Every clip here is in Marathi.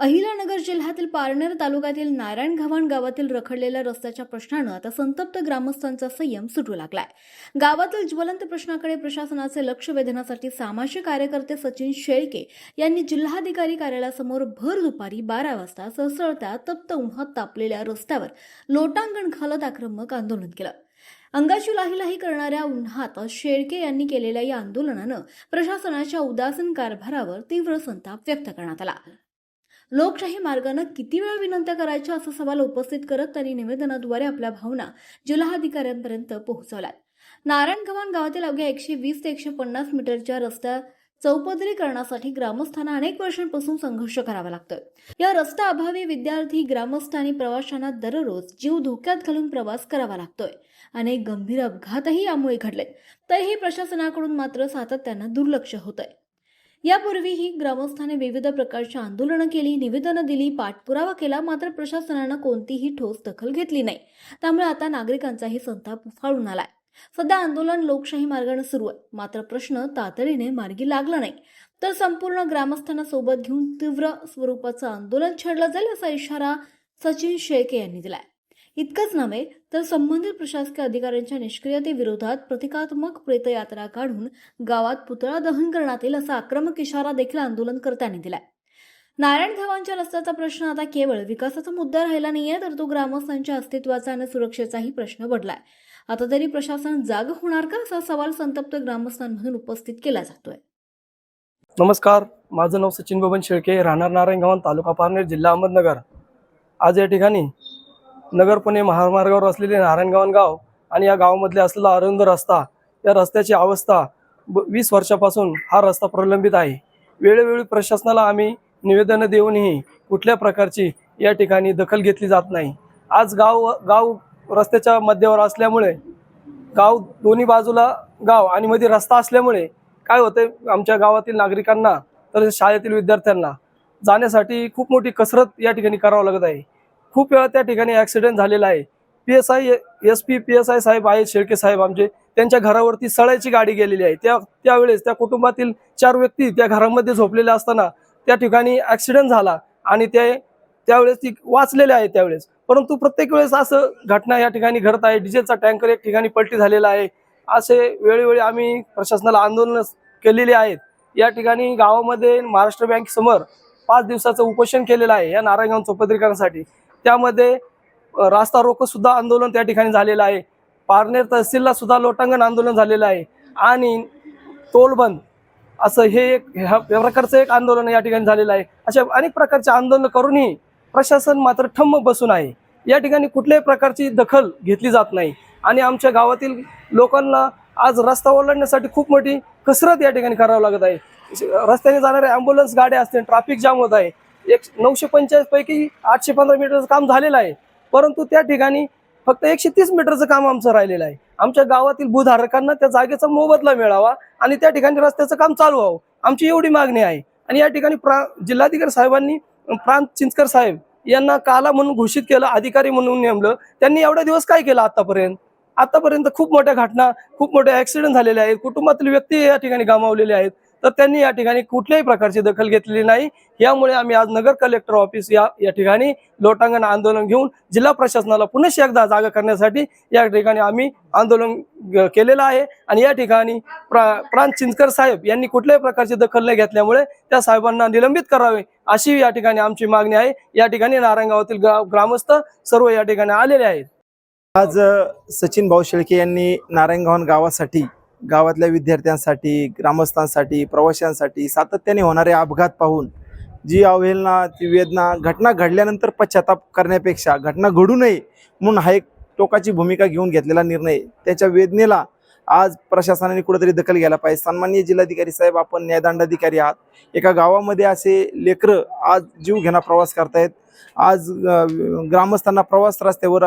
अहिल्यानगर जिल्ह्यातील पारनेर तालुक्यातील नारायणघावण गावातील रखडलेल्या रस्त्याच्या प्रश्नानं आता संतप्त ग्रामस्थांचा संयम सुटू लागलाय। गावातील ज्वलंत प्रश्नाकडे प्रशासनाचे लक्ष वेधण्यासाठी सामाजिक कार्यकर्ते सचिन शेळके यांनी जिल्हाधिकारी कार्यालयासमोर भर दुपारी 12 वाजता सळसळत्या तप्त उन्हात तापलेल्या रस्त्यावर लोटांगण घालत आक्रमक आंदोलन केलं। अंगाची लाहीलाही करणाऱ्या उन्हात शेळके यांनी केलेल्या या आंदोलनानं प्रशासनाच्या उदासीन कारभारावर तीव्र संताप व्यक्त करण्यात आला। लोकशाही मार्गाने किती वेळा विनंत्या करायच्या असा सवाल उपस्थित करत त्यांनी निवेदनाद्वारे आपल्या भावना जिल्हाधिकाऱ्यांपर्यंत पोहोचवल्या। नारायणघावण गावातील अवघ्या 120 ते 150 मीटरच्या रस्त्या चौपदरीकरणासाठी ग्रामस्थांना अनेक वर्षांपासून संघर्ष करावा लागतोय। या रस्त्याअभावी विद्यार्थी, ग्रामस्थ आणि प्रवाशांना दररोज जीव धोक्यात घालून प्रवास करावा लागतोय। अनेक गंभीर अपघातही यामुळे घडलेत, तरीही प्रशासनाकडून मात्र सातत्याने दुर्लक्ष होतंय। यापूर्वीही ग्रामस्थांनी विविध प्रकारची आंदोलनं केली, निवेदनं दिली, पाठपुरावा केला, मात्र प्रशासनानं कोणतीही ठोस दखल घेतली नाही। त्यामुळे आता नागरिकांचाही संताप उफाळून आलाय। सध्या आंदोलन लोकशाही मार्गाने सुरू आहे, मात्र प्रश्न तातडीने मार्गी लागला नाही तर संपूर्ण ग्रामस्थांना सोबत घेऊन तीव्र स्वरूपाचं आंदोलन छेडलं जाईल असा इशारा सचिन शेळके यांनी दिलाय। इतकंच नव्हे तर संबंधित प्रशासकीय अधिकाऱ्यांच्या निष्क्रियतेविरोधात प्रतिकात्मक प्रेतयात्रा काढून गावात पुतळा दहन करण्यात येईल असा आक्रमक इशारा देखील आंदोलनकर्त्यांनी दिलाय। नारायणघावांच्या रस्त्याचा प्रश्न आता केवळ विकासाचा मुद्दा राहिला नाहीये, तर तो ग्रामस्थांच्या अस्तित्वाचा आणि सुरक्षेचाही प्रश्न बनलाय। आता तरी प्रशासन जाग होणार का असा सवाल संतप्त ग्रामस्थांमधून उपस्थित केला जातोय। नमस्कार, माझं नाव सचिन बबन शेळके, राहणार नारायणघावण, तालुका पारनेर, जिल्हा अहमदनगर। आज या ठिकाणी नगर पुणे महामार्गावर असलेले नारायणघावण गाव आणि या गावामध्ये असलेला अरुंद रस्ता, या रस्त्याची अवस्था 20 वर्षापासून हा रस्ता प्रलंबित आहे। वेळोवेळी प्रशासनाला आम्ही निवेदनं देऊनही कुठल्या प्रकारची या ठिकाणी दखल घेतली जात नाही। आज गाव रस्त्याच्या मध्यावर असल्यामुळे गाव दोन्ही बाजूला गाव आणि मध्ये रस्ता असल्यामुळे काय होते, आमच्या गावातील नागरिकांना तर शाळेतील विद्यार्थ्यांना जाण्यासाठी खूप मोठी कसरत या ठिकाणी करावं लागत आहे। खूप वेळा त्या ठिकाणी ॲक्सिडेंट झालेला आहे। SP PSI साहेब आहेत, शेळके साहेब आमचे, त्यांच्या घरावरती सळायची गाडी गेलेली आहे। त्यावेळेस त्या कुटुंबातील 4 व्यक्ती त्या घरामध्ये झोपलेल्या असताना त्या ठिकाणी ॲक्सिडेंट झाला आणि त्यावेळेस ती वाचलेले आहेत त्यावेळेस। परंतु प्रत्येक वेळेस असं घटना या ठिकाणी घडत आहे। डिझेलचा टँकर एक ठिकाणी पलटी झालेला आहे। असे वेळोवेळी आम्ही प्रशासनाला आंदोलन केलेले आहेत। या ठिकाणी गावामध्ये महाराष्ट्र बँक समोर 5 दिवसाचं उपोषण केलेलं आहे या नारायणघावण चौपदरीकरणासाठी। त्यामध्ये रास्ता रोको सुद्धा आंदोलन त्या ठिकाणी झालेलं आहे। पारनेर तहसीलला सुद्धा लोटांगण आंदोलन झालेलं आहे आणि टोलबंद असं ह्या प्रकारचं एक आंदोलन या ठिकाणी झालेलं आहे। अशा अनेक प्रकारचे आंदोलन करूनही प्रशासन मात्र ठम्म बसून आहे। या ठिकाणी कुठल्याही प्रकारची दखल घेतली जात नाही आणि आमच्या गावातील लोकांना आज रस्ता ओलांडण्यासाठी खूप मोठी कसरत या ठिकाणी करावं लागत आहे। रस्त्याने जाणाऱ्या ॲम्ब्युलन्स गाड्या असतील, ट्रॅफिक जाम होत आहे। 945 पैकी 815 मीटरचं काम झालेलं आहे, परंतु त्या ठिकाणी फक्त 130 मीटरचं काम आमचं राहिलेलं आहे। आमच्या गावातील भूधारकांना त्या जागेचा मोबदला मिळावा आणि त्या ठिकाणी रस्त्याचं काम चालू व्हावं, आमची एवढी मागणी आहे। आणि या ठिकाणी जिल्हाधिकारी साहेबांनी प्रांत चिंचकर साहेब यांना काला म्हणून घोषित केलं, अधिकारी म्हणून नेमलं। त्यांनी एवढे दिवस काय केलं आतापर्यंत खूप मोठ्या घटना, खूप मोठे ॲक्सिडेंट झालेले आहेत, कुटुंबातील व्यक्ती या ठिकाणी गमावलेले आहेत, तर त्यांनी या ठिकाणी कुठल्याही प्रकारची दखल घेतलेली नाही। यामुळे आम्ही आज नगर कलेक्टर ऑफिस या ठिकाणी लोटांगण आंदोलन घेऊन जिल्हा प्रशासनाला पुन्हा एकदा जागा करण्यासाठी या ठिकाणी आम्ही आंदोलन केलेलं आहे। आणि या ठिकाणी प्रांत चिंचकर साहेब यांनी कुठल्याही प्रकारची दखल न घेतल्यामुळे त्या साहेबांना निलंबित करावे अशी या ठिकाणी आमची मागणी आहे। या ठिकाणी नारायणगावातील ग्रामस्थ सर्व या ठिकाणी आलेले आहेत। आज सचिन भाऊ शेळके यांनी नारायणघावण गावासाठी, गावातल्या विद्यार्थ्यांसाठी, ग्रामस्थांसाठी, प्रवाशांसाठी सातत्याने होणारे अपघात पाहून जी अवहेलना, ती वेदना, घटना घडल्यानंतर पश्चाताप करण्यापेक्षा घटना घडू नये म्हणून हा एक टोकाची भूमिका घेऊन घेतलेला निर्णय, त्याच्या वेदनेला आज प्रशासनाने कुठेतरी दखल घ्यायला पाहिजे। सन्माननीय जिल्हाधिकारी साहेब, आपण न्यायदंडाधिकारी आहात। एका गावामध्ये असे लेकरं आज जीव घेणा प्रवास करतायत। आज ग्रामस्थांना प्रवास रस्त्यावर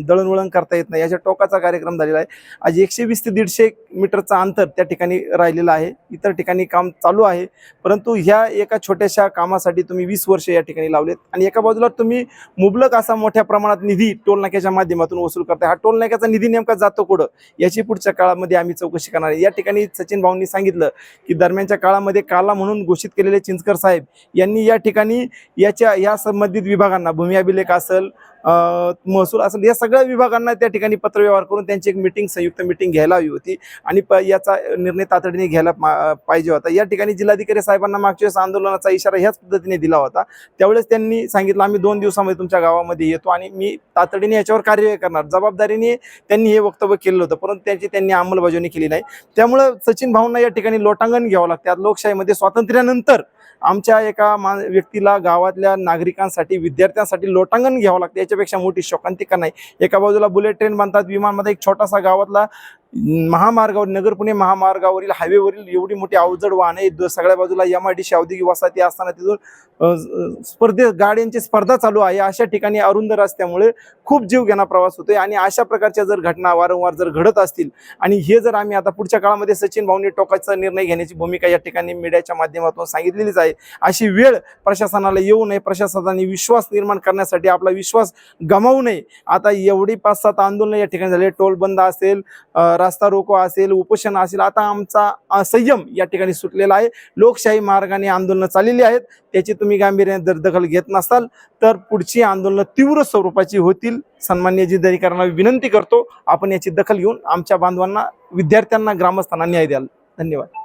दळणवळण करता येत नाही, याच्या टोकाचा कार्यक्रम झालेला आहे। आज 120 ते 150 मीटरचं अंतर त्या ठिकाणी राहिलेलं आहे. इतर ठिकाणी काम चालू आहे, परंतु ह्या एका छोट्याशा कामासाठी तुम्ही 20 वर्ष या ठिकाणी लावलेत आणि एका बाजूला तुम्ही मुबलक असा मोठ्या प्रमाणात निधी टोल नाक्याच्या माध्यमातून वसूल करताय. हा टोल नाक्याचा निधी नेमका जातो कुठं याची पुढच्या काळामध्ये आम्ही चौकशी करणार आहे. या ठिकाणी सचिन भाऊंनी सांगितलं की दरम्यानच्या काळामध्ये काला म्हणून घोषित केलेले चिंचकर साहेब यांनी या ठिकाणी या संबंधित विभागांना, भूमी अभिलेख असेल, महसूल असेल, या सगळ्या विभागांना त्या ठिकाणी पत्रव्यवहार करून त्यांची एक संयुक्त मीटिंग घ्यायला हवी होती आणि याचा निर्णय तातडीने घ्यायला पाहिजे होता. या ठिकाणी जिल्हाधिकारी साहेबांना मागच्या वेळेस आंदोलनाचा इशारा ह्याच पद्धतीने दिला होता. त्यावेळेस त्यांनी सांगितलं आम्ही 2 दिवसामध्ये तुमच्या गावामध्ये येतो आणि मी तातडीने याच्यावर कार्यवाही करणार. जबाबदारीने त्यांनी हे वक्तव्य केलं होतं, परंतु त्यांनी अंमलबजावणी केली नाही. त्यामुळे सचिन भाऊंना या ठिकाणी लोटांगण घ्यावं लागतं. आज लोकशाहीमध्ये स्वातंत्र्यानंतर आमच्या एका व्यक्तीला गावातल्या नागरिकांसाठी, विद्यार्थ्यांसाठी लोटांगण घ्यावं लागतं. याच्यापेक्षा मोठी शोकांतिका नाही. एका बाजूला बुलेट ट्रेन बांधतात, विमानमध्ये एक छोटासा गावातला महामार्गावर, नगर पुणे महामार्गावरील हायवेवरील एवढी मोठी अवजड वाहने, सगळ्या बाजूला MIDC औद्योगिक वसाहती असताना तिथून गाड्यांची स्पर्धा चालू आहे. अशा ठिकाणी अरुंद रस्त्यामुळे खूप जीवघेणा प्रवास होतोय आणि अशा प्रकारच्या जर घटना वारंवार जर घडत असतील आणि हे जर आम्ही आता पुढच्या काळामध्ये सचिन भाऊंनी टोकाचा निर्णय घेण्याची भूमिका या ठिकाणी मीडियाच्या माध्यमातून सांगितलेलीच आहे. अशी वेळ प्रशासनाला येऊ नये, प्रशासनाने विश्वास निर्माण करण्यासाठी आपला विश्वास गमावू नये. आता एवढी 5-7 आंदोलनं या ठिकाणी झाले, टोल बंद असेल, रास्ता रोको असेल, उपोषण असेल, आता आमचा संयम या ठिकाणी सुटलेला आहे. लोकशाही मार्गाने आंदोलनं चाललेली आहेत. त्याची तुम्ही गांभीर्याने जर दखल घेत नसाल तर पुढची आंदोलनं तीव्र स्वरूपाची होतील. सन्माननीय जिल्हाधिकाऱ्यांना विनंती करतो आपण याची दखल घेऊन आमच्या बांधवांना, विद्यार्थ्यांना, ग्रामस्थांना न्याय द्याल. धन्यवाद.